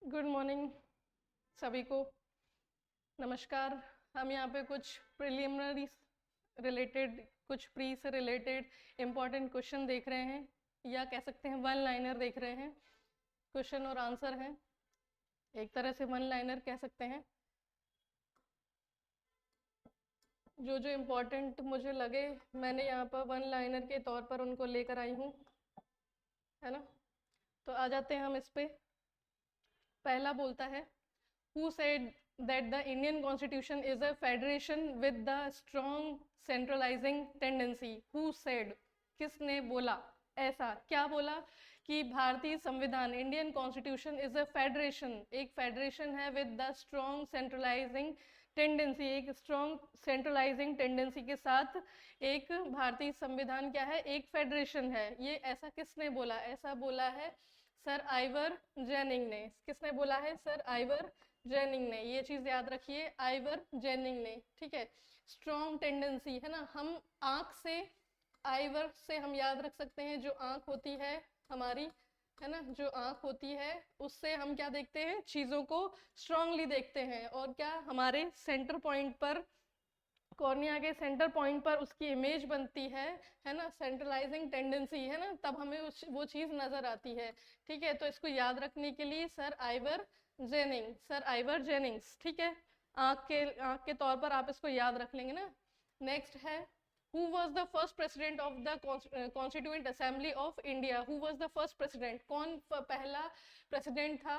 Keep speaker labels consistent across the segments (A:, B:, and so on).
A: Good morning सभी को। नमस्कार। हम यहाँ पे कुछ प्रिलिमिनरी रिलेटेड, कुछ प्री से रिलेटेड इम्पॉर्टेंट क्वेश्चन देख रहे हैं, या कह सकते हैं वन लाइनर देख रहे हैं। क्वेश्चन और आंसर हैं, एक तरह से वन लाइनर कह सकते हैं। जो जो इम्पोर्टेंट मुझे लगे मैंने यहाँ पर वन लाइनर के तौर पर उनको लेकर आई हूँ, है ना। तो आ जाते हैं हम इस पे। पहला बोलता है, who said that the Indian Constitution is a federation with the strong centralizing tendency? Who said? किसने बोला? ऐसा क्या बोला कि भारतीय संविधान, Indian constitution is a federation, एक फेडरेशन है with the strong centralising tendency, एक स्ट्रॉन्ग सेंट्रलाइजिंग टेंडेंसी के साथ एक भारतीय संविधान क्या है, एक फेडरेशन है। ये ऐसा किसने बोला? ऐसा बोला है सर आइवर जेनिंग ने। किसने बोला है? सर आइवर जेनिंग ने। ये चीज याद रखिए, आइवर जेनिंग ने, ठीक है। स्ट्रॉन्ग टेंडेंसी है ना, हम आंख से, आइवर से हम याद रख सकते हैं, जो आंख होती है हमारी, है ना, जो आंख होती है उससे हम क्या देखते हैं, चीजों को स्ट्रांगली देखते हैं। और क्या हमारे सेंटर पॉइंट पर, कॉर्निया के सेंटर पॉइंट पर उसकी इमेज बनती है ना, सेंट्रलाइजिंग टेंडेंसी, है ना, तब हमें वो चीज नजर आती है। ठीक है, तो इसको याद रखने के लिए sir Ivoire ginning, sir Ivor Jennings, ठीक है। आंख के तौर पर आप इसको याद रख लेंगे ना। नेक्स्ट है, who was the first president of the constituent assembly of India? who was the first president? कौन पहला प्रेसिडेंट था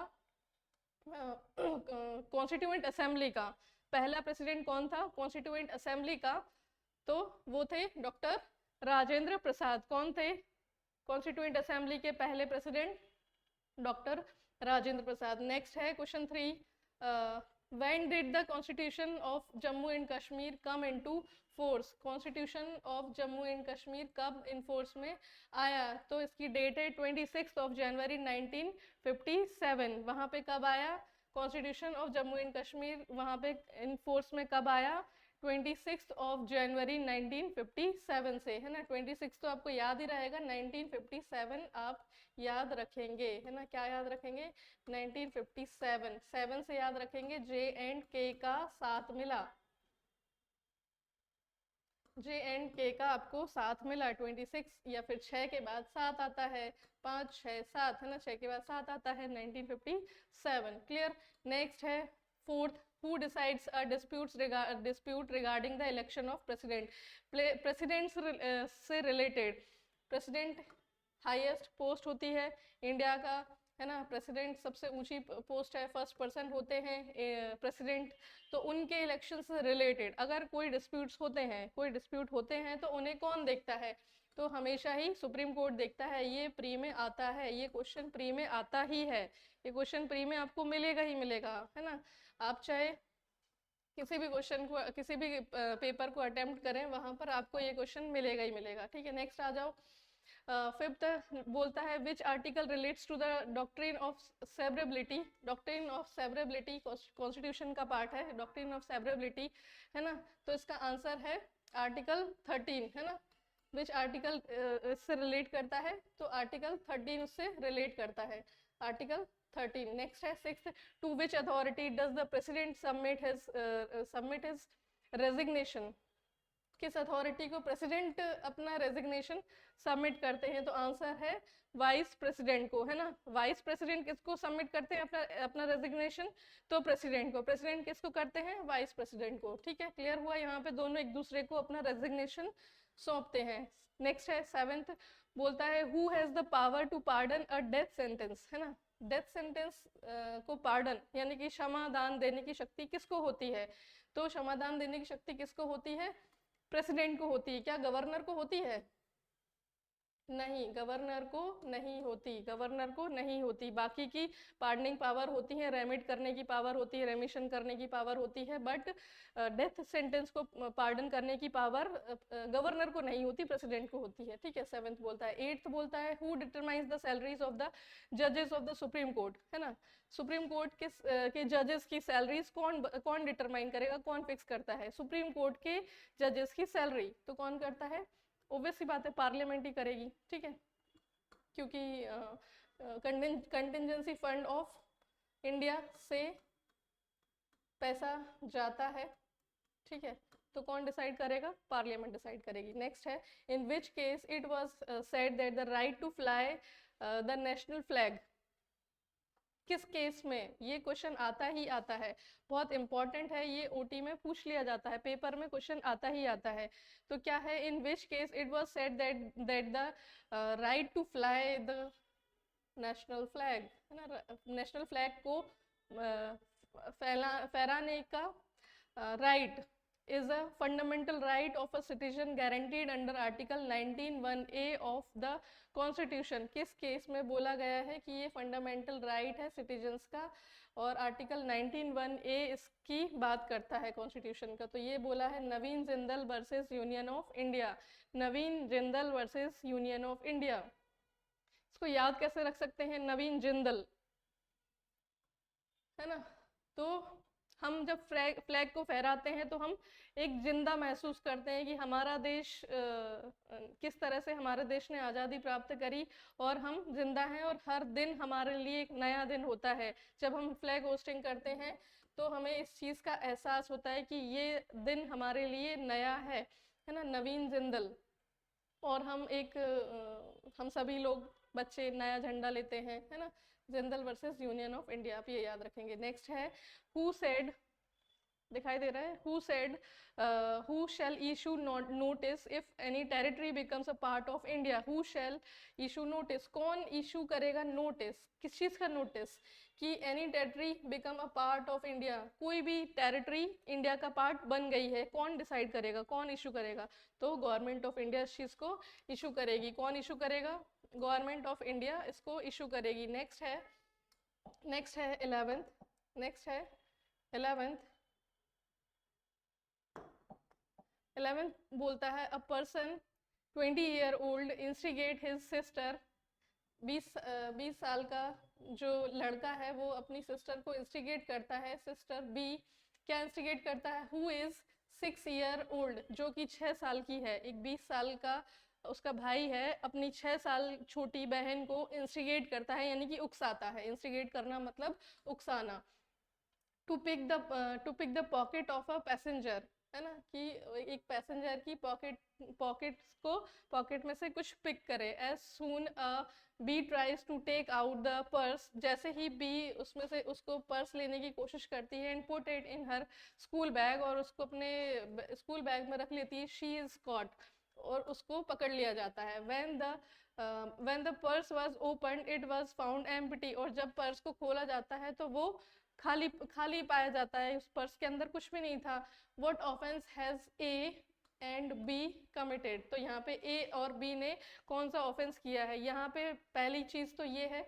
A: कॉन्स्टिट्यूएंट असेंबली का? पहला प्रेसिडेंट कौन था कॉन्स्टिट्यूएंट असेंबली का? तो वो थे डॉक्टर राजेंद्र प्रसाद। कौन थे कॉन्स्टिट्यूएंट असेंबली के पहले president? Doctor Rajendra Prasad. Next है question 3, when did the constitution of Jammu and Kashmir come into force? constitution of Jammu and Kashmir कब इन फोर्स में आया? तो इसकी डेट है 26 जनवरी 1957। वहाँ पे कब आया constitution of Jammu and Kashmir? वहाँ पे इन फोर्स में कब आया? 26 जनवरी 1957 से, है ना। 26 तो आपको याद ही रहेगा, 1957 आप याद रखेंगे, है ना। क्या याद रखेंगे? 1957, 7 से याद रखेंगे, जे एंड के का साथ मिला, जे एंड के का आपको साथ मिला 26, या फिर 6 के बाद 7 आता है, 5 6 7, है ना, 6 के बाद 7 आता है, 1957। क्लियर। नेक्स्ट है fourth, who decides a dispute regarding the election of president? President से रिलेटेड, प्रेसिडेंट हाईएस्ट पोस्ट होती है इंडिया का, है ना। प्रेसिडेंट सबसे ऊंची पोस्ट है, फर्स्ट पर्सन होते हैं प्रेसिडेंट। तो उनके इलेक्शन से रिलेटेड अगर कोई डिस्प्यूट्स होते हैं, कोई डिस्प्यूट होते हैं, तो उन्हें कौन देखता है? तो हमेशा ही सुप्रीम कोर्ट देखता है। ये प्री में आता है, ये क्वेश्चन प्री में आता ही है, ये क्वेश्चन प्री में आपको मिलेगा ही मिलेगा, है ना। आप चाहे किसी भी क्वेश्चन को, किसी भी पेपर को अटेम्प्ट करें, वहां पर आपको ये क्वेश्चन मिलेगा ही मिलेगा। ठीक है, नेक्स्ट आ जाओ। फिफ्थ बोलता है, which article relates to the doctrine of severability? Doctrine of severability constitution का पार्ट है, डॉक्ट्रिन ऑफ सेवरेबिलिटी, है ना। तो इसका आंसर है आर्टिकल 13, है ना। विच आर्टिकल इससे रिलेट करता है? तो आर्टिकल 13 उससे रिलेट करता है, आर्टिकल 13। नेक्स्ट है sixth, to which authority does the president submit his resignation? किस अथॉरिटी को प्रेसिडेंट अपना रेजिग्नेशन सबमिट करते हैं? तो आंसर है वाइस प्रेसिडेंट को, है ना। वाइस प्रेसिडेंट किसको सबमिट करते हैं अपना अपना रेजिग्नेशन? तो प्रेसिडेंट को। प्रेसिडेंट किसको करते हैं? वाइस प्रेसिडेंट को। ठीक है, क्लियर हुआ। यहाँ पे दोनों एक दूसरे को अपना रेजिग्नेशन सौंपते हैं। नेक्स्ट है सेवेंथ, बोलता है, who has the power to pardon a death sentence? है ना, डेथ सेंटेंस को पार्डन यानी कि क्षमादान देने की शक्ति किसको होती है? तो क्षमादान देने की शक्ति किसको होती है? प्रेसिडेंट को होती है। क्या गवर्नर को होती है? नहीं, गवर्नर को नहीं होती, गवर्नर को नहीं होती। बाकी की पार्डनिंग पावर होती है, रेमिट करने की पावर होती है, रेमिशन करने की पावर होती है, बट डेथ सेंटेंस को पार्डन करने की पावर गवर्नर को नहीं होती, प्रेसिडेंट को होती है। ठीक है, सेवेंथ बोलता है। एट्थ बोलता है, who determines the salaries of the जजेस ऑफ द सुप्रीम कोर्ट? है ना, सुप्रीम कोर्ट के जजेस की सैलरीज कौन डिटरमाइन करेगा, कौन फिक्स करता है? सुप्रीम कोर्ट के जजेस की सैलरी तो कौन करता है? ओब्वियस सी बात है, पार्लियामेंट ही करेगी। ठीक है, क्योंकि कंटिजेंसी फंड ऑफ इंडिया से पैसा जाता है, ठीक है, तो कौन डिसाइड करेगा? पार्लियामेंट डिसाइड करेगी। नेक्स्ट है, in which case it was said that the right to fly the national flag, किस केस में? ये क्वेश्चन आता ही आता है, बहुत इंपॉर्टेंट है, ये ओटी में पूछ लिया जाता है, पेपर में क्वेश्चन आता ही आता है। तो क्या है? In which case it was said that the right to fly the national flag, है ना, नेशनल फ्लैग को फहराने का right is a fundamental right of a citizen guaranteed under article 19(1)(a) of the constitution। किस case में बोला गया है कि ये फंडामेंटल राइट है सिटीजन्स का, और आर्टिकल 19(1)(a) इसकी बात करता है कॉन्स्टिट्यूशन का। तो ये बोला है Naveen Jindal versus union of India, Naveen Jindal versus union of India. इसको याद कैसे रख सकते हैं? नवीन जिंदल, है ना। तो हम जब फ्लैग को फहराते हैं तो हम एक जिंदा महसूस करते हैं कि हमारा देश किस तरह से हमारे देश ने आज़ादी प्राप्त करी, और हम जिंदा हैं, और हर दिन हमारे लिए एक नया दिन होता है। जब हम फ्लैग होस्टिंग करते हैं तो हमें इस चीज़ का एहसास होता है कि ये दिन हमारे लिए नया है ना, नवीन जिंदल। और हम सभी लोग बच्चे नया झंडा लेते हैं, है ना, Jindal versus union of India, आप ये याद रखेंगे। नेक्स्ट है, हु सेड, दिखाई दे रहा है, who said who shall issue notice if any territory becomes a part of India, who shall issue notice, कौन इशू करेगा नोटिस? किस चीज़ का नोटिस? कि any territory become a part of India, कोई भी टेरिटरी इंडिया का पार्ट बन गई है, कौन डिसाइड करेगा, कौन इशू करेगा? तो गवर्नमेंट ऑफ इंडिया इस चीज़ को इशू करेगी। कौन इशू करेगा? गवर्नमेंट ऑफ इंडिया इसको इशू करेगी। नेक्स्ट है 11th, नेक्स्ट है 11th बोलता है, a person 20-year-old instigate his sister, 20 साल का जो लड़का है वो अपनी सिस्टर को इंस्टिगेट करता है। सिस्टर बी क्या इंस्टिगेट करता है? हु इज 6-year-old, जो कि 6 साल की है। एक 20 साल का उसका भाई है, अपनी 6 साल छोटी बहन को इंस्टिगेट करता है, यानी कि उकसाता है। इंस्टिगेट करना मतलब उकसाना। To pick the pocket of a passenger, है ना, कि एक पैसेंजर की पॉकेट में से कुछ पिक करे। As soon B tries to take out the purse, जैसे ही बी उसमें से उसको पर्स लेने की कोशिश करती है, and put it in her school bag, और उसको अपने स्कूल बैग में रख लेती है। शी इज कॉट, और उसको पकड़ लिया जाता है। when the purse was opened it was found empty, और जब पर्स को खोला जाता है तो वो खाली खाली पाया जाता है, उस पर्स के अंदर कुछ भी नहीं था। What offense has A and B committed? तो यहाँ पे A और B ने कौन सा ऑफेंस किया है? यहाँ पे पहली चीज तो ये है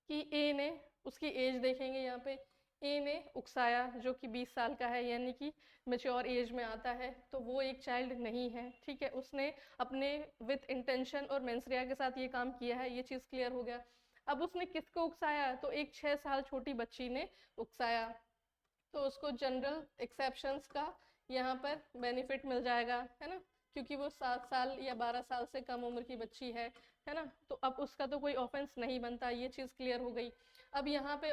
A: कि A ने, उसकी एज देखेंगे यहाँ पे, ए ने उकसाया, जो कि 20 साल का है, यानी कि मेच्योर एज में आता है, तो वो एक चाइल्ड नहीं है, ठीक है। उसने अपने विथ इंटेंशन और मेंसरिया के साथ ये काम किया है, ये चीज़ क्लियर हो गया। अब उसने किसको उकसाया? तो एक 6 साल छोटी बच्ची ने उकसाया, तो उसको जनरल एक्सेप्शंस का यहाँ पर बेनिफिट मिल जाएगा, है ना, क्योंकि वो 7 साल या 12 साल से कम उम्र की बच्ची है ना। तो अब उसका तो कोई ऑफेंस नहीं बनता, ये चीज़ क्लियर हो गई। अब यहाँ पे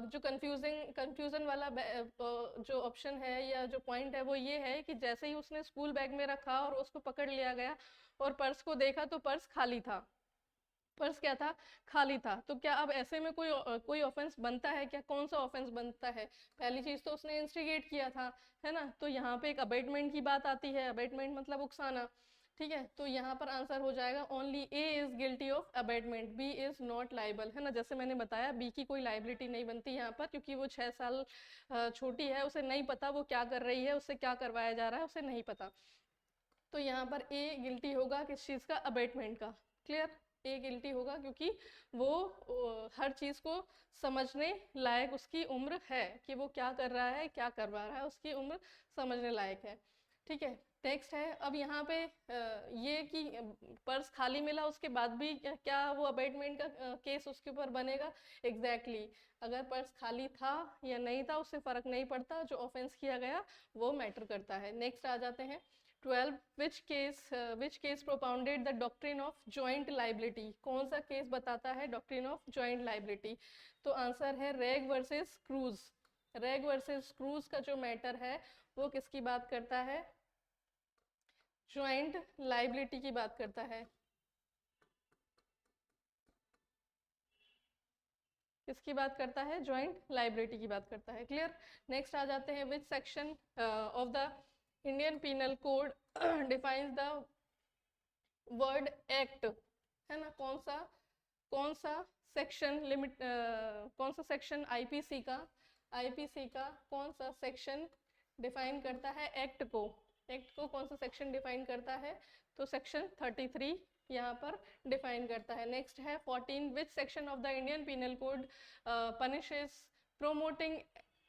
A: जो कंफ्यूजन वाला जो ऑप्शन है या जो पॉइंट है वो ये है कि जैसे ही उसने स्कूल बैग में रखा और उसको पकड़ लिया गया और पर्स को देखा तो पर्स खाली था। पर्स क्या था? खाली था। तो क्या अब ऐसे में कोई ऑफेंस बनता है क्या? कौन सा ऑफेंस बनता है? पहली चीज तो उसने इंस्टिगेट किया था, है ना, तो यहाँ पे एक अबेटमेंट की बात आती है। अबेटमेंट मतलब उकसाना, ठीक है। तो यहाँ पर आंसर हो जाएगा only A is guilty of abetment, B is not liable, है ना। जैसे मैंने बताया बी की कोई लाइबिलिटी नहीं बनती यहाँ पर, क्योंकि वो 6 साल छोटी है, उसे नहीं पता वो क्या कर रही है, उससे क्या करवाया जा रहा है उसे नहीं पता। तो यहाँ पर ए गिल्टी होगा किस चीज़ का? अबेटमेंट का। क्लियर? ए गिल्टी होगा क्योंकि वो हर चीज़ को समझने लायक उसकी उम्र है, कि वो क्या कर रहा है, क्या करवा रहा है, उसकी उम्र समझने लायक है, ठीक है। नेक्स्ट है, अब यहाँ पे ये कि पर्स खाली मिला उसके बाद भी क्या वो अबेटमेंट का केस उसके ऊपर बनेगा? एग्जैक्टली अगर पर्स खाली था या नहीं था उससे फ़र्क नहीं पड़ता, जो ऑफेंस किया गया वो मैटर करता है। नेक्स्ट आ जाते हैं 12 which case propounded the doctrine of joint liability, कौन सा केस बताता है doctrine of joint liability? तो आंसर है रेग वर्सेस क्रूज। रेग वर्सेस क्रूज का जो मैटर है वो किसकी बात करता है? जॉइंट लाइबिलिटी की बात करता है। किसकी बात करता है? जॉइंट लाइबिलिटी की बात करता है। क्लियर? नेक्स्ट आ जाते हैं, which section of the Indian Penal Code defines the word act, है ना? कौन सा सेक्शन लिमिट, कौन सा सेक्शन आईपीसी का कौन सा सेक्शन डिफाइन करता है एक्ट को? एक्ट को कौन सा सेक्शन डिफाइन करता है? तो सेक्शन 33 यहाँ पर डिफाइन करता है। नेक्स्ट है 14, which section of the Indian Penal Code punishes promoting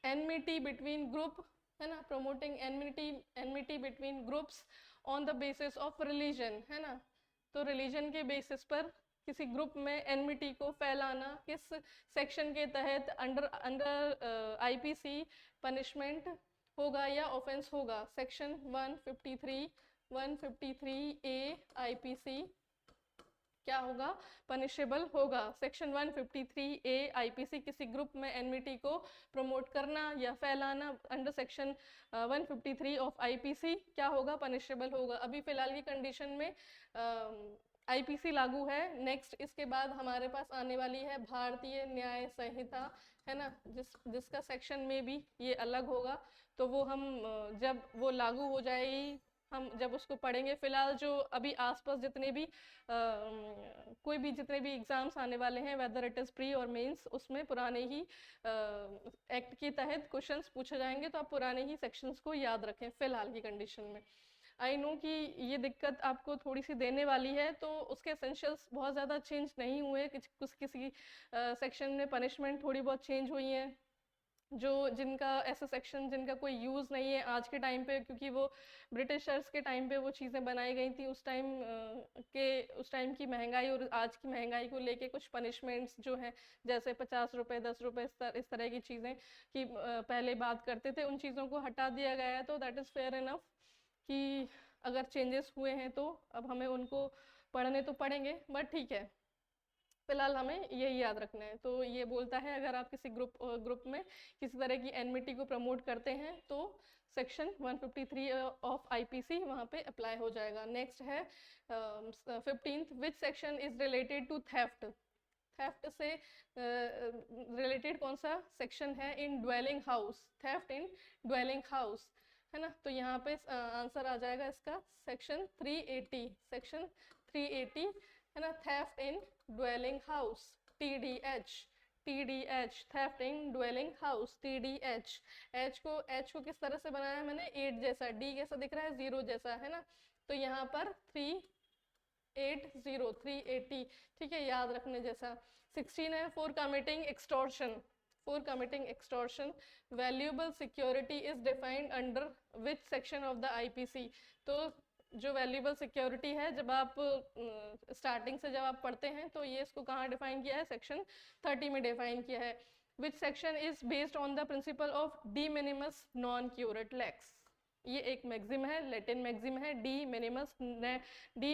A: enmity between group, है ना? Promoting enmity between groups on the basis of religion, है ना? तो रिलीजन के बेसिस पर किसी ग्रुप में एनमिटी को फैलाना किस सेक्शन के तहत अंडर आईपीसी पनिशमेंट होगा या ऑफेंस होगा? सेक्शन 153 ए आईपीसी क्या होगा? पनिशेबल होगा। सेक्शन 153 ए आईपीसी किसी ग्रुप में एनमिटी को प्रमोट करना या फैलाना अंडर सेक्शन 153 ऑफ आईपीसी क्या होगा? पनिशेबल होगा। अभी फिलहाल की कंडीशन में आईपीसी लागू है। नेक्स्ट इसके बाद हमारे पास आने वाली है भारतीय न्याय संहिता, है ना? जिसका सेक्शन में भी ये अलग होगा। तो वो हम जब वो लागू हो जाएगी, हम जब उसको पढ़ेंगे। फिलहाल जो अभी आसपास जितने भी जितने भी एग्जाम्स आने वाले हैं, वेदर इट इज़ प्री और मेंस, उसमें पुराने ही एक्ट के तहत क्वेश्चंस पूछे जाएंगे। तो आप पुराने ही सेक्शंस को याद रखें फिलहाल की कंडीशन में। आई नो कि ये दिक्कत आपको थोड़ी सी देने वाली है, तो उसके एसेंशियल्स बहुत ज़्यादा चेंज नहीं हुए। किसी सेक्शन में पनिशमेंट थोड़ी बहुत चेंज हुई हैं, जो जिनका ऐसा सेक्शन जिनका कोई यूज़ नहीं है आज के टाइम पे, क्योंकि वो ब्रिटिशर्स के टाइम पे वो चीज़ें बनाई गई थी। उस टाइम की महंगाई और आज की महंगाई को लेके कुछ पनिशमेंट्स जो हैं, जैसे 50 रुपये 10 रुपये इस तरह की चीज़ें की पहले बात करते थे, उन चीज़ों को हटा दिया गया है। तो दैट इज़ फेयर इनफ कि अगर चेंजेस हुए हैं तो अब हमें उनको पढ़ने तो पड़ेंगे, बट ठीक है, फिलहाल हमें यही याद रखना है। तो ये बोलता है अगर आप किसी ग्रुप में किसी तरह की एनमिटी को प्रमोट करते हैं तो सेक्शन 153 ऑफ आईपीसी वहाँ पे अप्लाई हो जाएगा। नेक्स्ट है 15th, which section is related to theft? Theft से रिलेटेड कौन सा सेक्शन है? In dwelling house, theft in dwelling house, है ना? तो यहाँ पे आंसर आ जाएगा इसका सेक्शन 380, सेक्शन 380, है ना? Theft in dwelling house, TDH, theft in dwelling house, TDH। H को किस तरह से बनाया है मैंने? 8 जैसा, डी कैसा दिख रहा है? 0 जैसा, है ना? तो यहाँ पर 380, ठीक है, याद रखने जैसा। 16 है for committing extortion valuable security is defined under which section of the IPC? तो जो वैल्यूएबल सिक्योरिटी है, जब आप स्टार्टिंग से जब आप पढ़ते हैं तो ये इसको कहाँ डिफाइन किया है? सेक्शन 30 में डिफाइन किया है। Which section is based on the principle of de minimus non curate lex? ये एक मैक्सिम है, लैटिन मैक्सिम है, de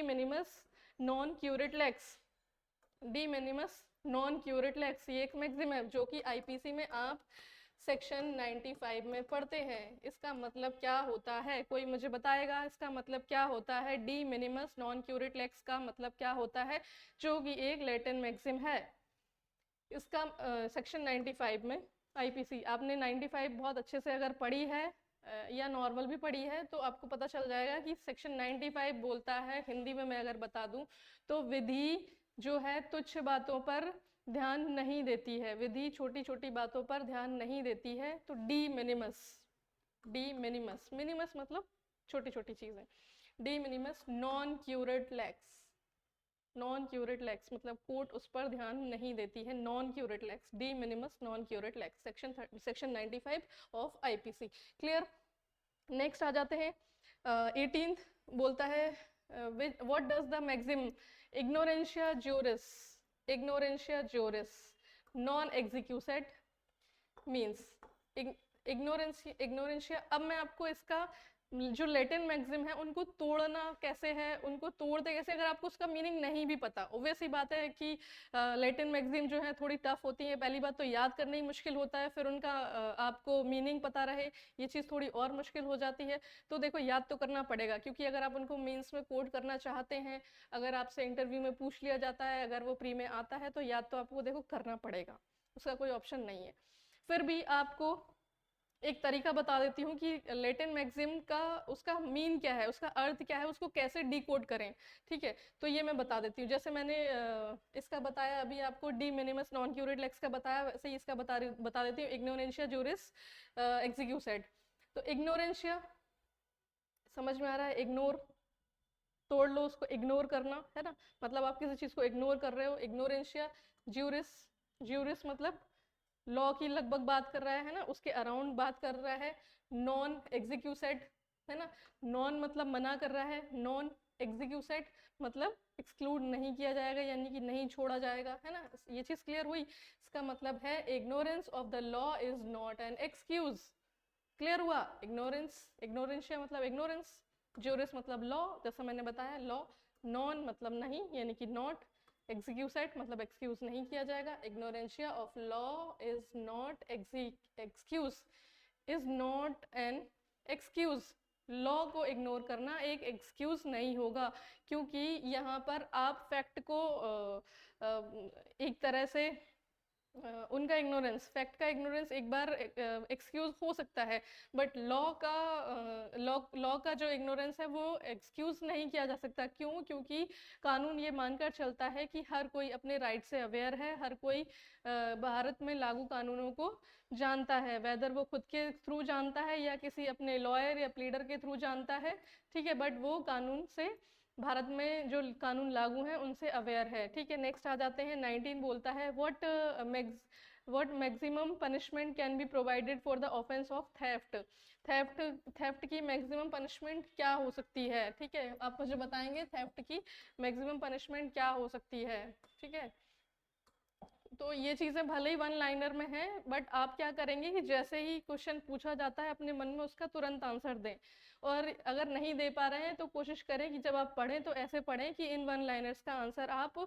A: minimus non curate lakes, D minimus non curate lex, ये एक मैक्सिम है जो कि आईपीसी में आप सेक्शन 95 में पढ़ते हैं। इसका मतलब क्या होता है? कोई मुझे बताएगा इसका मतलब क्या होता है? De minimus non curate lex का मतलब क्या होता है, जो कि एक लैटिन मैक्सिम है। इसका सेक्शन 95 में आईपीसी, आपने 95 बहुत अच्छे से अगर पढ़ी है या नॉर्मल भी पढ़ी है तो आपको पता चल जाएगा कि सेक्शन 95 बोलता है, हिंदी में मैं अगर बता दूं तो, विधि जो है तुच्छ बातों पर ध्यान नहीं देती है, विधि छोटी छोटी बातों पर ध्यान नहीं देती है। तो डी मिनिमस मिनिमस मतलब छोटी छोटी चीजें, डी मिनिमस नॉन क्यूरेट लेक्स मतलब कोर्ट उस पर ध्यान नहीं देती है, नॉन curate lakes, D minimus non curate लेक्स, section 95 of IPC. Clear? Next आ जाते हैं 18th, बोलता है व्हाट डज द मैक्सिम इग्नोरेंशिया ज्यूरिस नॉन एग्जीक्यूसेट मीन्स? इग्नोरेंशिया, अब मैं आपको इसका जो लैटिन मैक्सिम है उनको तोड़ना कैसे है, उनको तोड़ते कैसे, अगर आपको उसका मीनिंग नहीं भी पता। ऑब्वियस ही बात है कि लैटिन मैक्सिम जो है थोड़ी टफ होती है, पहली बात तो याद करना ही मुश्किल होता है, फिर उनका आपको मीनिंग पता रहे ये चीज़ थोड़ी और मुश्किल हो जाती है। तो देखो याद तो करना पड़ेगा, क्योंकि अगर आप उनको मीन्स में कोड करना चाहते हैं, अगर आपसे इंटरव्यू में पूछ लिया जाता है, अगर वो प्री में आता है, तो याद तो आपको देखो करना पड़ेगा, उसका कोई ऑप्शन नहीं है। फिर भी आपको एक तरीका बता देती हूँ कि लैटिन मैक्सिम का उसका मीन क्या है, उसका अर्थ क्या है, उसको कैसे डिकोड करें। ठीक है, तो ये मैं बता देती हूँ। जैसे मैंने इसका बताया अभी आपको de minimus non curate lex का बताया, वैसे ही इसका बता देती हूँ, इग्नोरेंशिया जूरिस एग्जीक्यूसेड। तो इग्नोरेंशिया समझ में आ रहा है, इग्नोर, तोड़ लो उसको, इग्नोर करना है ना, मतलब आप किसी चीज़ को इग्नोर कर रहे हो, इग्नोरेंशिया। ज्यूरिस, ज्यूरिस मतलब लॉ की लगभग बात कर रहा है ना, उसके अराउंड बात कर रहा है। नॉन एग्जीक्यूसेड है ना, नॉन मतलब मना कर रहा है, नॉन एग्जीक्यूसेड मतलब एक्सक्लूड नहीं किया जाएगा, यानी कि नहीं छोड़ा जाएगा, है ना। ये चीज़ क्लियर हुई। इसका मतलब है ignorance of the law is not an excuse. Clear हुआ, इग्नोरेंस, इग्नोरेंशिया मतलब इग्नोरेंस, ज्यूरिस मतलब लॉ, जैसा मैंने बताया लॉ, नॉन मतलब नहीं यानी कि नॉट, एग्जीक्यूसेड मतलब एक्सक्यूज नहीं किया जाएगा। इग्नोरेंशिया of law is not excuse, is not an excuse. Law को इग्नोर करना एक एक्सक्यूज नहीं होगा, क्योंकि यहाँ पर आप फैक्ट को एक तरह से उनका इग्नोरेंस, फैक्ट का इग्नोरेंस एक बार एक्सक्यूज हो सकता है, बट लॉ का जो इग्नोरेंस है वो एक्सक्यूज नहीं किया जा सकता। क्यों? क्योंकि कानून ये मानकर चलता है कि हर कोई अपने राइट से अवेयर है, हर कोई भारत में लागू कानूनों को जानता है, वेदर वो खुद के थ्रू जानता है या किसी अपने लॉयर या प्लीडर के थ्रू जानता है। ठीक है, बट वो कानून से, भारत में जो कानून लागू हैं उनसे अवेयर है। ठीक है, नेक्स्ट आ जाते हैं। 19 बोलता है what maximum punishment can be provided for the offence of theft. Theft की मैक्सिमम पनिशमेंट क्या हो सकती है? ठीक है, आप मुझे बताएंगे थेफ्ट की मैक्सिमम पनिशमेंट क्या हो सकती है। ठीक है, तो ये चीज़ें भले ही वन लाइनर में है, बट आप क्या करेंगे कि जैसे ही क्वेश्चन पूछा जाता है अपने मन में उसका तुरंत आंसर दें, और अगर नहीं दे पा रहे हैं तो कोशिश करें कि जब आप पढ़ें तो ऐसे पढ़ें कि इन वन लाइनर्स का आंसर आप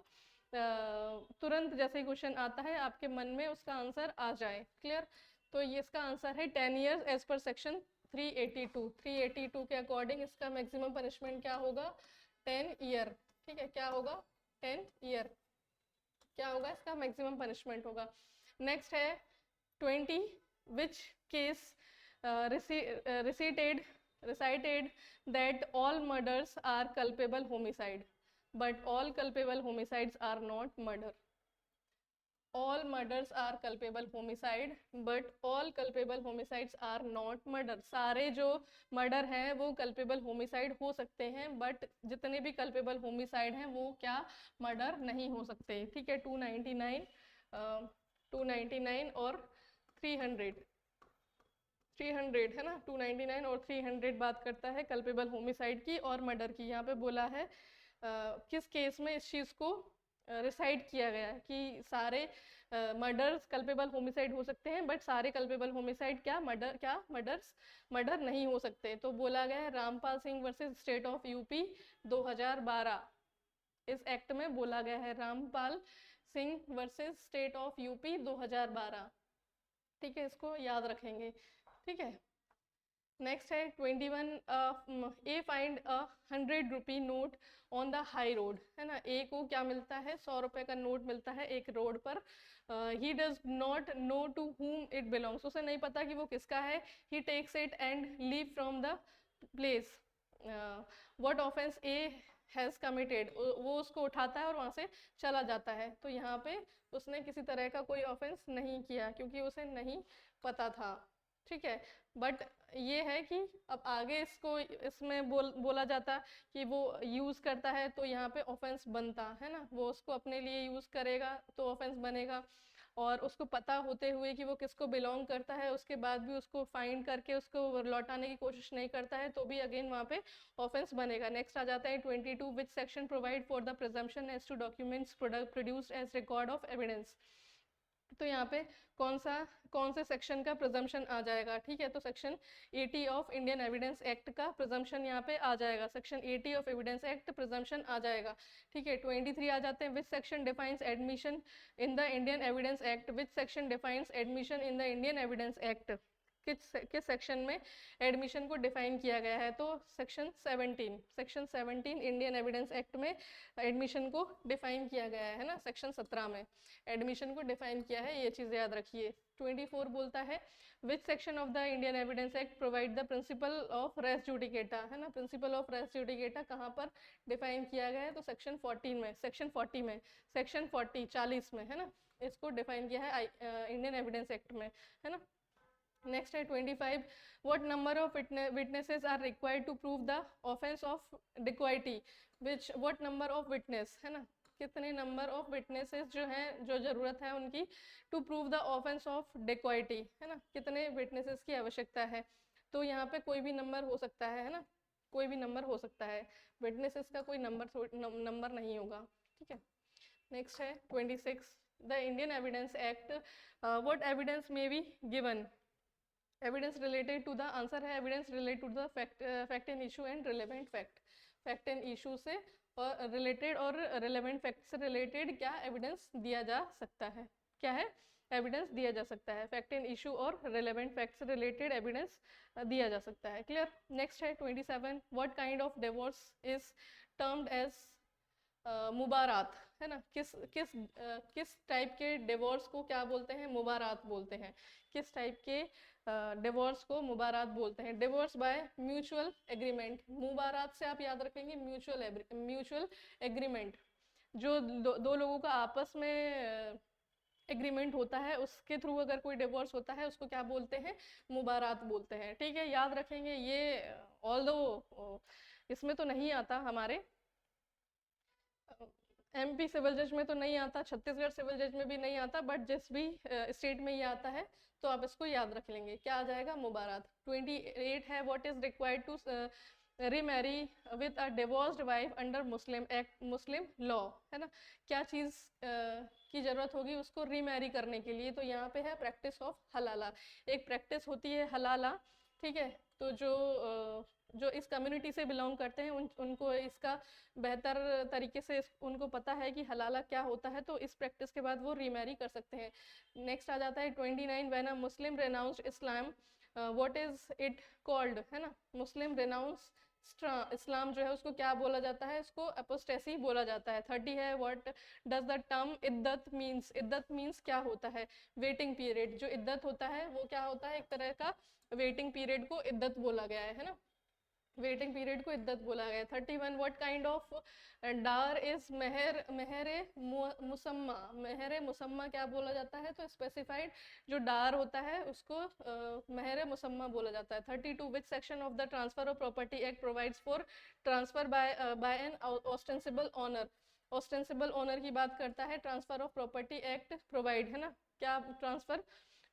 A: तुरंत जैसे ही क्वेश्चन आता है आपके मन में उसका आंसर आ जाए। क्लियर? तो ये इसका आंसर है 10 ईयर्स एज पर सेक्शन 382। 382 के अकॉर्डिंग इसका मैक्सिमम पनिशमेंट क्या होगा? 10 ईयर। ठीक है, क्या होगा? 10 ईयर क्या होगा इसका मैक्सिमम पनिशमेंट होगा। नेक्स्ट है 20, which case recited that all murders are culpable homicide, but all culpable homicides are not murder. All murders are culpable homicide, but all culpable homicides are not murder. सारे जो murder हैं वो culpable homicide हो सकते हैं, but जितने भी culpable homicide हैं वो क्या मर्डर नहीं हो सकते। ठीक है, 299 299 और 300 300 है ना, 299 और 300 बात करता है कल्पेबल होमिसाइड की और मर्डर की। यहाँ पे बोला है किस केस में इस चीज़ को रिसाइड किया गया है कि सारे मर्डर्स कल्पेबल होमिसाइड हो सकते हैं, बट सारे कल्पेबल होमिसाइड मर्डर नहीं हो सकते। तो बोला गया है Rampal Singh versus state of UP 2012। इस एक्ट में बोला गया है Rampal Singh versus state of UP 2012। ठीक है, इसको याद रखेंगे। ठीक है, नेक्स्ट है 21, A find 100 rupee note on the high road, है ना। ए को क्या मिलता है? 100 रुपए का नोट मिलता है एक रोड पर। He does not know to whom it belongs, उसे नहीं पता कि वो किसका है। He takes it and leave from the place. What offence A has committed, वो उसको उठाता है और वहाँ से चला जाता है। तो यहाँ पे उसने किसी तरह का कोई ऑफेंस नहीं किया क्योंकि उसे नहीं पता था। ठीक है, बट ये है कि अब आगे इसको इसमें बोला जाता कि वो यूज़ करता है तो यहाँ पे ऑफेंस बनता है ना, वो उसको अपने लिए यूज़ करेगा तो ऑफेंस बनेगा। और उसको पता होते हुए कि वो किसको बिलोंग करता है उसके बाद भी उसको फाइंड करके उसको लौटाने की कोशिश नहीं करता है तो भी अगेन वहाँ पे ऑफेंस बनेगा। नेक्स्ट आ जाता है 22, which section provide for the presumption as to documents produced as record of evidence. तो यहाँ पे कौन से सेक्शन का प्रिजम्पशन आ जाएगा, ठीक है, तो section 80 of Indian Evidence Act का प्रिजम्पशन यहाँ पे आ जाएगा, section 80 of Evidence Act presumption आ जाएगा, ठीक है। 23 आ जाते हैं, which section defines admission in the Indian Evidence Act, which section defines admission in the Indian Evidence Act, किस सेक्शन में एडमिशन को डिफाइन किया गया है, तो सेक्शन 17 इंडियन एविडेंस एक्ट में एडमिशन को डिफाइन किया गया है ना, सेक्शन 17 में एडमिशन को डिफाइन किया है, ये चीज़ याद रखिए। 24 बोलता है which section of the Indian Evidence Act provide the principle of res judicata, है ना, प्रिंसिपल ऑफ रेस जुडिकेटा कहाँ पर डिफाइन किया गया है, तो सेक्शन 40 में, सेक्शन 40 में, है ना, इसको डिफाइन किया है इंडियन एविडेंस एक्ट में, है ना। नेक्स्ट है 25, what number of witnesses are required to prove the offence of dacoity, which what number of witness, है ना, कितने नंबर ऑफ विटनेसेस जो हैं, जो ज़रूरत है उनकी to prove the offence of dacoity, है ना, कितने विटनेसेस की आवश्यकता है, तो यहाँ पे कोई भी नंबर हो सकता है ना, कोई भी नंबर हो सकता है, विटनेसेस का कोई नंबर नहीं होगा, ठीक है। नेक्स्ट है 26, the Indian Evidence Act, what evidence may be given, evidence related to the, answer है evidence related to the fact and issue and relevant fact and issue से और रिलेटेड और रिलेवेंट फैक्ट से रिलेटेड क्या evidence दिया जा सकता है, क्या है एविडेंस दिया जा सकता है, फैक्ट एंड इशू और रिलेवेंट फैक्ट से रिलेटेड एविडेंस दिया जा सकता है, क्लियर। नेक्स्ट है 27, what kind of divorce is termed as मुबारात, है ना, किस टाइप के डिवोर्स को क्या बोलते हैं, मुबारात बोलते हैं, किस टाइप के डिवोर्स को मुबारात बोलते हैं, डिवोर्स बाय म्यूचुअल एग्रीमेंट, मुबारात से आप याद रखेंगे म्यूचुअल एग्रीमेंट, जो दो लोगों का आपस में एग्रीमेंट होता है, उसके थ्रू अगर कोई डिवोर्स होता है उसको क्या बोलते हैं, मुबारात बोलते हैं, ठीक है, याद रखेंगे ये। ऑल्दो इसमें तो नहीं आता, हमारे MP सिविल जज में तो नहीं आता, छत्तीसगढ़ सिविल जज में भी नहीं आता, बट जिस भी स्टेट में ये आता है तो आप इसको याद रख लेंगे, क्या आ जाएगा, मुबारात। 28 है, what is required to remarry with a divorced wife under Muslim act, Muslim law, है ना, क्या चीज़ की ज़रूरत होगी उसको रीमैरी करने के लिए, तो यहाँ पे है प्रैक्टिस ऑफ हलाला, एक प्रैक्टिस होती है हलाला, ठीक है, तो जो इस कम्युनिटी से बिलोंग करते हैं उनको इसका बेहतर तरीके से उनको पता है कि हलाला क्या होता है, तो इस प्रैक्टिस के बाद वो रीमैरी कर सकते हैं। नेक्स्ट आ जाता है 29, when a Muslim renounced Islam, what is it called, है ना, मुस्लिम रेनाउंस इस्लाम जो है उसको क्या बोला जाता है, इसको अपोस्टेसी बोला जाता है। 30 है, व्हाट डज द टर्म इद्दत मीन्स, इद्दत मीन्स क्या होता है, वेटिंग पीरियड, जो इद्दत होता है वो क्या होता है, एक तरह का वेटिंग पीरियड को इद्दत बोला गया है ना, वेटिंग पीरियड को इद्दत बोला गया है। 31, what kind of dower is मेहर मुसम्मा क्या बोला जाता है, तो स्पेसिफाइड जो डार होता है उसको मेहर मुसम्मा बोला जाता है। 32, which section of the transfer of property act provides for transfer by an ostensible owner, ostensible owner की बात करता है, transfer of property act provide, है ना, क्या transfer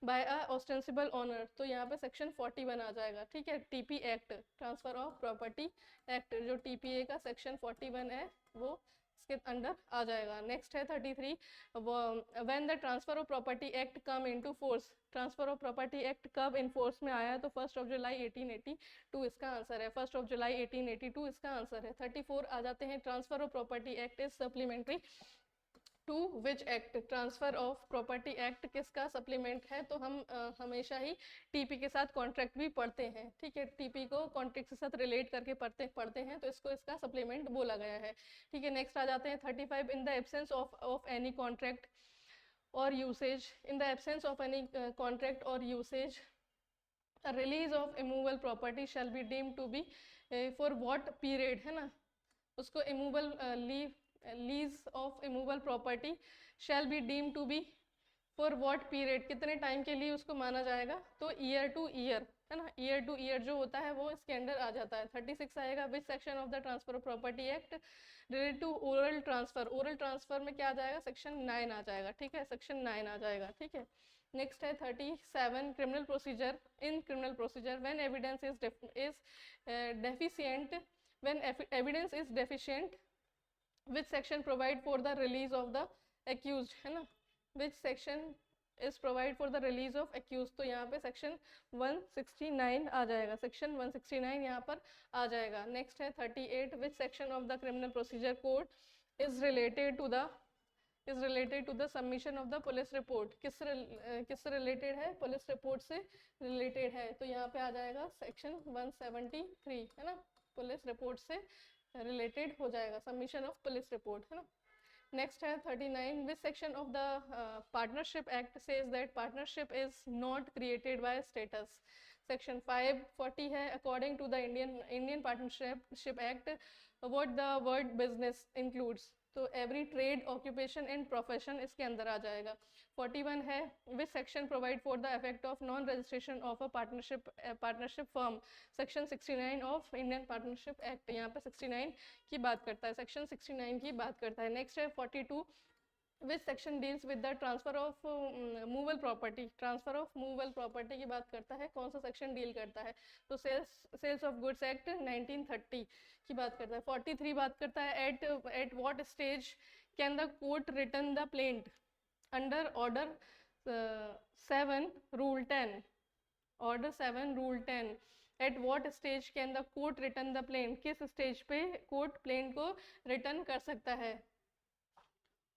A: by a ostensible owner, तो यहाँ पे सेक्शन 41 आ जाएगा, ठीक है, TP act, transfer of property act, जो TPA का सेक्शन 41 है वो इसके अंडर आ जाएगा। नेक्स्ट है 33, when the transfer of property act come into force, transfer of property act कब इन फोर्स में आया है, तो 1 जुलाई 1882 इसका आंसर है, 1 जुलाई 1882 इसका आंसर है। 34 आ जाते हैं, transfer of property act is supplementary to which act, transfer of property act किसका सप्लीमेंट है, तो हम हमेशा ही TP के साथ कॉन्ट्रैक्ट भी पढ़ते हैं, ठीक है, TP को कॉन्ट्रैक्ट के साथ रिलेट करके पढ़ते हैं, तो इसको इसका सप्लीमेंट बोला गया है, ठीक है। नेक्स्ट आ जाते हैं 35, in the absence of any contract or usage, in the absence of any contract or usage release of immovable property shall be deemed to be for what period, है ना, उसको immovable lease of immovable property shall be deem to be for what period, कितने time के लिए उसको माना जाएगा, तो ईयर टू ईयर, है ना, ईयर टू ईयर जो होता है वो इसके अंडर आ जाता है। 36 आएगा, which section of the transfer of property act related to oral transfer, oral transfer में क्या आ जाएगा, सेक्शन 9 आ जाएगा, ठीक है, सेक्शन 9 आ जाएगा, ठीक है। नेक्स्ट है 37, criminal procedure, in criminal procedure when evidence is deficient, when evidence is deficient which section provide for the release of the accused, है ना, which section is provide for the release of accused, तो यहाँ पे section 169 आ जाएगा, section 169 यहाँ पर आ जाएगा। Next है 38, which section of the criminal procedure code is related to the submission of the police report, किससे रिलेटेड है, पुलिस रिपोर्ट से रिलेटेड है, तो यहाँ पे आ जाएगा सेक्शन 173, है ना, पुलिस रिपोर्ट से रिलेटेड हो जाएगा, सबमिशन ऑफ पुलिस रिपोर्ट, है ना। नेक्स्ट है 39, which section of the partnership act says that partnership is not created by status, section 540 है, according to the Indian Partnership Act what the word business includes, तो every trade occupation and profession इसके अंदर आ जाएगा। 41 है, which section provide for the effect of non registration of a partnership firm, section 69 of Indian Partnership Act, यहाँ पे 69 की बात करता है, सेक्शन 69 की बात करता है। नेक्स्ट है 42, which section deals with the transfer of movable property, transfer of movable property की बात करता है, कौन सा सेक्शन डील करता है, तो सेल्स ऑफ गुड्स एक्ट 1930 की बात करता है। 43 बात करता है, at what stage can the court return the plaint under order 7 rule 10, order 7 rule 10, at what stage can the court return the plaint, किस स्टेज पे कोर्ट प्लेंट को रिटर्न कर सकता है,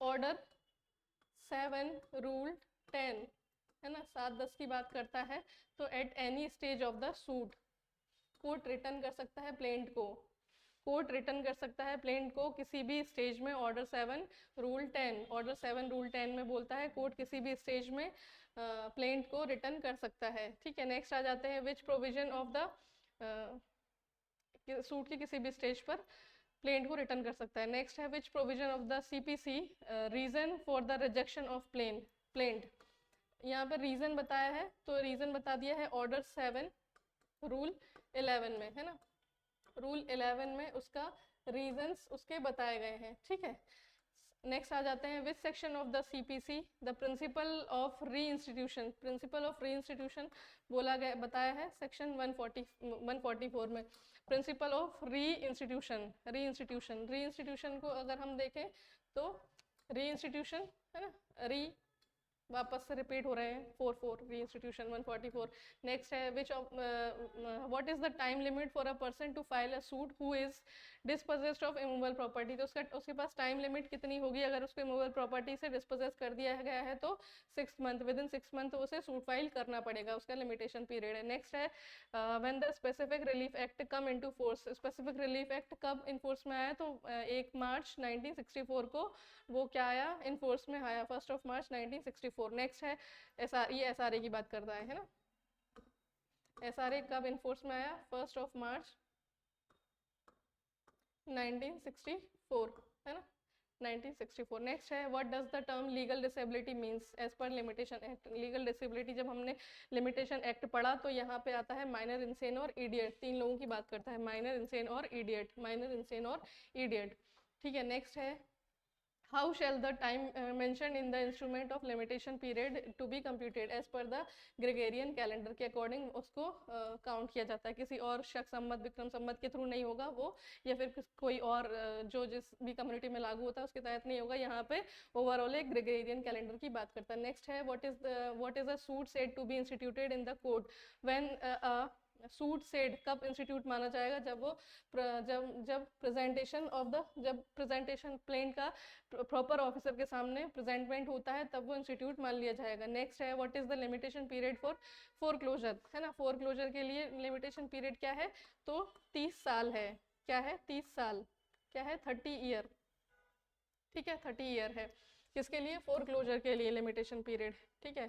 A: ऑर्डर 7 रूल 10, है ना, 7-10 की बात करता है, तो at any stage of the suit court return कर सकता है प्लेंट को, कोर्ट रिटर्न कर सकता है प्लेंट को किसी भी स्टेज में, ऑर्डर 7 रूल 10, ऑर्डर 7 रूल 10 में बोलता है कोर्ट किसी भी स्टेज में प्लेंट को रिटर्न कर सकता है, ठीक है। नेक्स्ट आ जाते हैं, विच प्रोविजन ऑफ द सूट की किसी भी स्टेज पर प्लेंट को रिटर्न कर सकता है। नेक्स्ट है, which provision of the CPC reason for the rejection of plaint, यहाँ पर रीजन बताया है, तो रीजन बता दिया है ऑर्डर 7 रूल 11 में, है ना, रूल 11 में उसका रीजंस उसके बताए गए हैं, ठीक है। नेक्स्ट आ जाते हैं, which section of the CPC the principle of री इंस्टीट्यूशन, प्रिंसिपल ऑफ री इंस्टीट्यूशन बोला गया बताया है सेक्शन 144 में, प्रिंसिपल ऑफ री इंस्टीट्यूशन को अगर हम देखें तो री इंस्टीट्यूशन, है ना, री वापस से रिपीट हो रहे हैं 44 री इंस्टीट्यूशन 144। नेक्स्ट है, which what is the time limit for a person to file a suit who is dispossessed of immovable property, तो उसके पास टाइम लिमिट कितनी होगी, अगर उसको इमूवेबल प्रॉपर्टी से डिस्पोजेस कर दिया गया है तो 6 मंथ, विद इन 6 मंथ उसे सूट फाइल करना पड़ेगा, उसका लिमिटेशन पीरियड है। नेक्स्ट है, when the specific relief act come into force, specific relief act कब इन फोर्स में आया, तो 1 मार्च 1964 को वो क्या आया, इन फोर्स में आया, 1 मार्च 1964। नेक्स्ट है एसआरए की बात करता है ना, एसआरए कब इन फोर्स में आया, 1 मार्च 1964, है ना, 1964। नेक्स्ट है, what does the term legal disability means as per limitation act, legal disability जब हमने लिमिटेशन एक्ट पढ़ा तो यहाँ पे आता है माइनर, इंसेन और इडियट, 3 लोगों की बात करता है, माइनर, इंसेन और इडियट, माइनर, इंसेन और इडियट, ठीक है। नेक्स्ट है, how shall the time mentioned in the instrument of limitation period to be computed as per the Gregorian calendar के according उसको काउंट किया जाता है, किसी और शक संमत विक्रम संमत के थ्रू नहीं होगा वो, या फिर कोई और जो जिस भी कम्युनिटी में लागू होता है उसके तहत नहीं होगा, यहाँ पे ओवरऑल एक ग्रेगोरियन कैलेंडर की बात करता है। नेक्स्ट है, what is a suit said to be instituted in the court when suit said कब इंस्टीट्यूट माना जाएगा, जब प्रेजेंटेशन प्लेन का प्रॉपर ऑफिसर के सामने प्रेजेंटमेंट होता है तब वो इंस्टीट्यूट मान लिया जाएगा। नेक्स्ट है, what is the limitation period for foreclosure, है ना, फोरक्लोजर के लिए लिमिटेशन पीरियड क्या है, तो 30 साल है, क्या है, 30 साल, क्या है, 30 ईयर, ठीक है, 30 ईयर है, किसके लिए, फोरक्लोजर के लिए लिमिटेशन पीरियड, ठीक है।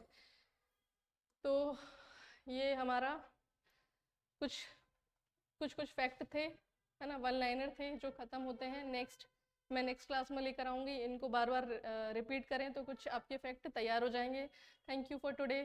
A: तो ये हमारा कुछ फैक्ट थे, है ना, 1 लाइनर थे जो ख़त्म होते हैं। मैं नेक्स्ट क्लास में लेकर आऊँगी, इनको बार बार रिपीट करें तो कुछ आपके फैक्ट तैयार हो जाएंगे। Thank you for today.